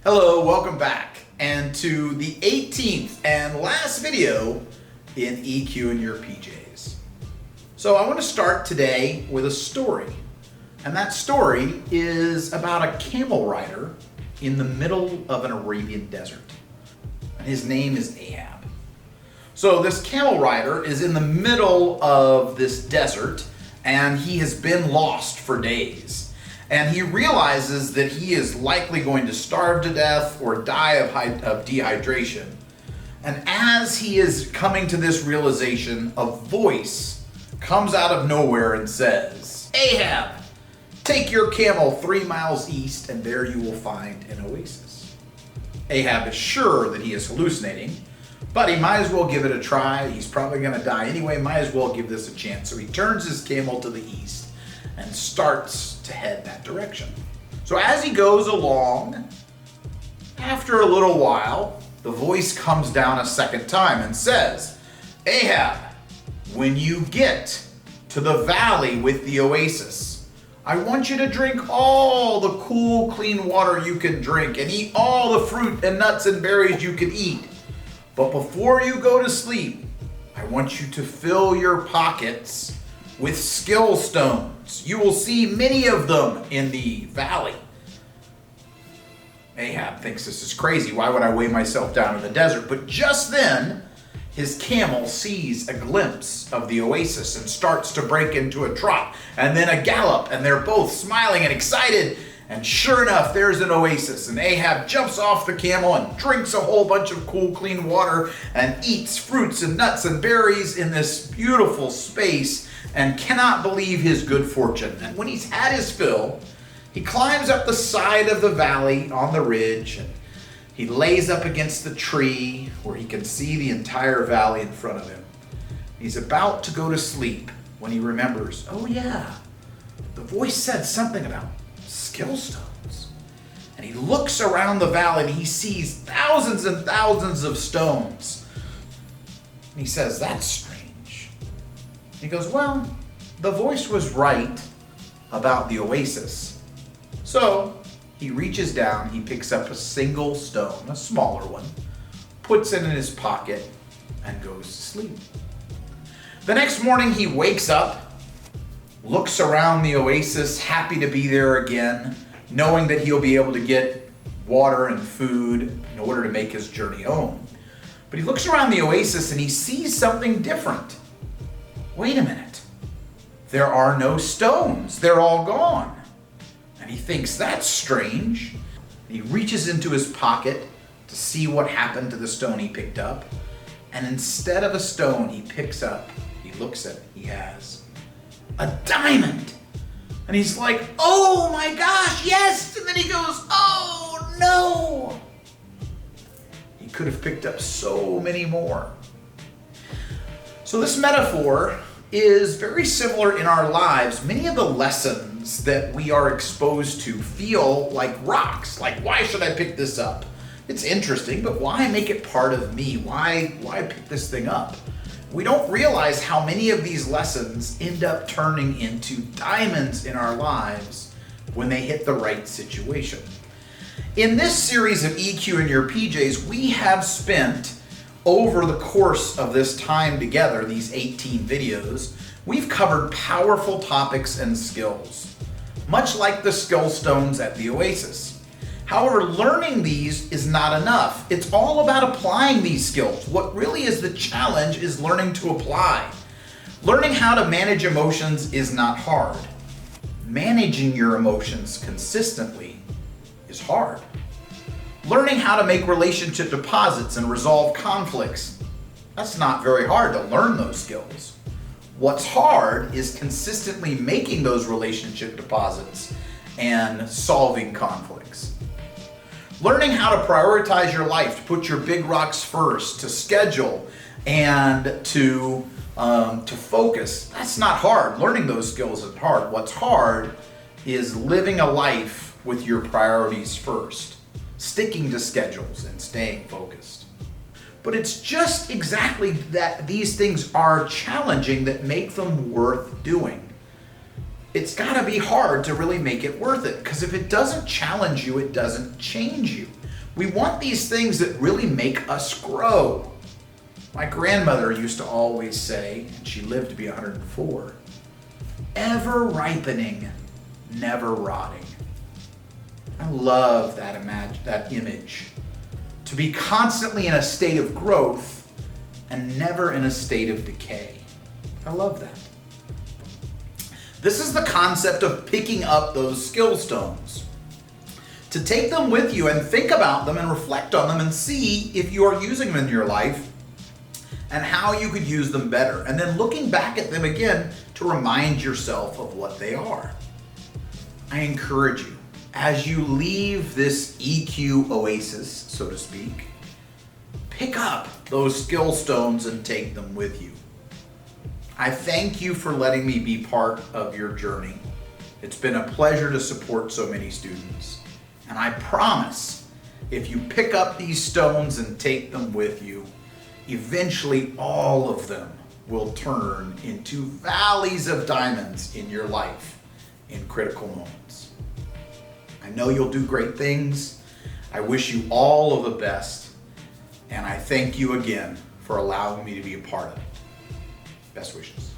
Hello, welcome back, and to the 18th and last video in EQ in your PJs. So I want to start today with a story, and that story is about a camel rider in the middle of an Arabian desert, and his name is Ahab. So this camel rider is in the middle of this desert, and he has been lost for days. And he realizes that he is likely going to starve to death or die of dehydration. And as he is coming to this realization, a voice comes out of nowhere and says, "Ahab, take your camel 3 miles east and there you will find an oasis." Ahab is sure that he is hallucinating, but he might as well give it a try. He's probably going to die anyway, might as well give this a chance. So he turns his camel to the east and starts to head that direction. So as he goes along, after a little while, the voice comes down a second time and says, "Ahab, when you get to the valley with the oasis, I want you to drink all the cool, clean water you can drink and eat all the fruit and nuts and berries you can eat. But before you go to sleep, I want you to fill your pockets with skill stones. You will see many of them in the valley." Ahab thinks this is crazy. Why would I weigh myself down in the desert? But just then, his camel sees a glimpse of the oasis and starts to break into a trot and then a gallop, and they're both smiling and excited. And sure enough, there's an oasis, and Ahab jumps off the camel and drinks a whole bunch of cool, clean water and eats fruits and nuts and berries in this beautiful space and cannot believe his good fortune. And when he's had his fill, he climbs up the side of the valley on the ridge, and he lays up against the tree where he can see the entire valley in front of him. He's about to go to sleep when he remembers, oh yeah, the voice said something about skill stones. And he looks around the valley and he sees thousands and thousands of stones. And he says, "That's strange." He goes, "Well, the voice was right about the oasis." So he reaches down, he picks up a single stone, a smaller one, puts it in his pocket, and goes to sleep. The next morning he wakes up, looks around the oasis, happy to be there again, knowing that he'll be able to get water and food in order to make his journey home. But he looks around the oasis and he sees something different. Wait a minute. There are no stones. They're all gone. And he thinks that's strange. He reaches into his pocket to see what happened to the stone he picked up. And instead of a stone he picks up, he looks at it, he has a diamond. And he's like, "Oh my gosh, yes!" And then he goes, "Oh no!" He could have picked up so many more. So this metaphor is very similar in our lives. Many of the lessons that we are exposed to feel like rocks. Like, why should I pick this up? It's interesting, but why make it part of me? Why pick this thing up? We don't realize how many of these lessons end up turning into diamonds in our lives when they hit the right situation. In this series of EQ in your PJs, we have spent over the course of this time together, these 18 videos, we've covered powerful topics and skills, much like the skill stones at the oasis. However, learning these is not enough. It's all about applying these skills. What really is the challenge is learning to apply. Learning how to manage emotions is not hard. Managing your emotions consistently is hard. Learning how to make relationship deposits and resolve conflicts, that's not very hard to learn those skills. What's hard is consistently making those relationship deposits and solving conflicts. Learning how to prioritize your life, to put your big rocks first, to schedule and to focus, that's not hard. Learning those skills is hard. What's hard is living a life with your priorities first, sticking to schedules and staying focused. But it's just exactly that these things are challenging that make them worth doing. It's gotta be hard to really make it worth it, because if it doesn't challenge you, it doesn't change you. We want these things that really make us grow. My grandmother used to always say, and she lived to be 104, ever ripening, never rotting. I love that image. To be constantly in a state of growth and never in a state of decay. I love that. This is the concept of picking up those skill stones. To take them with you and think about them and reflect on them and see if you are using them in your life and how you could use them better. And then looking back at them again to remind yourself of what they are. I encourage you, as you leave this EQ oasis, so to speak, pick up those skill stones and take them with you. I thank you for letting me be part of your journey. It's been a pleasure to support so many students. And I promise, if you pick up these stones and take them with you, eventually all of them will turn into valleys of diamonds in your life in critical moments. I know you'll do great things. I wish you all of the best. And I thank you again for allowing me to be a part of it. Best wishes.